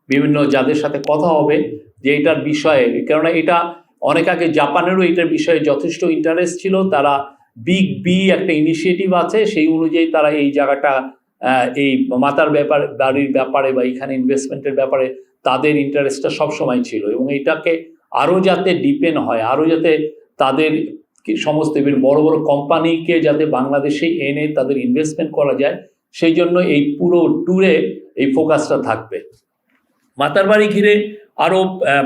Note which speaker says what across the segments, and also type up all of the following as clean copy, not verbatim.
Speaker 1: বিভিন্ন যাদের সাথে কথা হবে যে এটার বিষয়ে, কেননা এটা অনেক আগে জাপানেরও এটার বিষয়ে যথেষ্ট ইন্টারেস্ট ছিল। তারা বিগ বি একটা ইনিশিয়েটিভ আছে, সেই অনুযায়ী তারা এই জায়গাটা এই মাতার বাড়ির ব্যাপারে বা এখানে ইনভেস্টমেন্টের ব্যাপারে তাদের ইন্টারেস্টটা সবসময় ছিল, এবং এটাকে আরও যাতে ডিপেন্ড হয়, আরও যাতে তাদের সমস্ত বড় বড় কোম্পানিকে যাতে বাংলাদেশে এনে তাদের ইনভেস্টমেন্ট করা যায়, সেই জন্য এই পুরো ট্যুরে এই ফোকাসটা থাকবে। মাতার বাড়ি ঘিরে আরও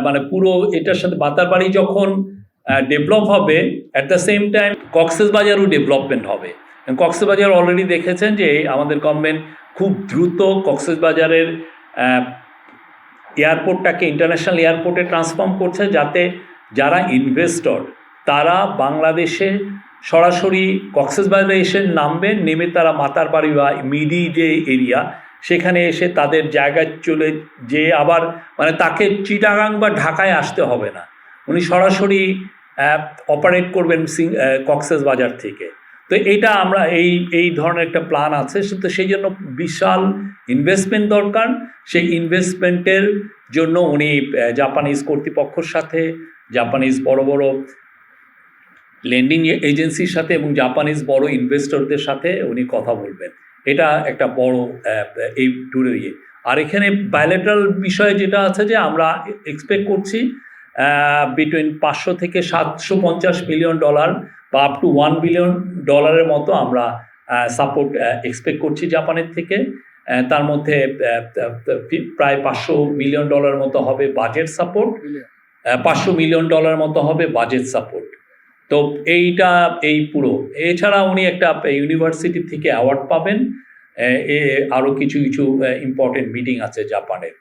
Speaker 1: মানে পুরো এটার সাথে মাতার বাড়ি যখন ডেভেলপ হবে, অ্যাট দ্য সেম টাইম কক্সবাজারও ডেভেলপমেন্ট হবে। কক্সবাজার অলরেডি দেখেছেন যে আমাদের গভর্নমেন্ট খুব দ্রুত কক্সবাজারের এয়ারপোর্টটাকে ইন্টারন্যাশনাল এয়ারপোর্টে ট্রান্সফর্ম করছে, যাতে যারা ইনভেস্টর তারা বাংলাদেশে সরাসরি কক্সবাজারে এসে নামবে, নেমে তারা মাতার বাড়ি বা মিডি যে এরিয়া সেখানে এসে তাদের জায়গায় চলে যে আবার মানে তাকে চিটাগাং বা ঢাকায় আসতে হবে না, উনি সরাসরি অপারেট করবেন কক্সবাজার থেকে। তো এটা আমরা এই ধরনের একটা প্ল্যান আছে, তো সেই জন্য বিশাল ইনভেস্টমেন্ট দরকার। সেই ইনভেস্টমেন্টের জন্য উনি জাপানিজ কর্তৃপক্ষের সাথে, জাপানিজ বড় বড় লেন্ডিং এজেন্সির সাথে এবং জাপানিজ বড় ইনভেস্টরদের সাথে উনি কথা বলবেন। এটা একটা বড় এই ট্যুরের ইয়ে। আর এখানে বায়োলেটারাল বিষয়ে যেটা আছে যে আমরা এক্সপেক্ট করছি বিটুইন 500 থেকে 750 মিলিয়ন ডলার বা আপ টু 1 বিলিয়ন ডলারের মতো আমরা সাপোর্ট এক্সপেক্ট করছি জাপানের থেকে। তার মধ্যে প্রায় 500 মিলিয়ন ডলার মতো হবে বাজেট সাপোর্ট, 500 মিলিয়ন ডলার মতো হবে বাজেট সাপোর্ট। তো এইটা এই পুরো, এছাড়া উনি একটা ইউনিভার্সিটি থেকে অ্যাওয়ার্ড পাবেন, আরও কিছু ইম্পর্টেন্ট মিটিং আছে জাপানের।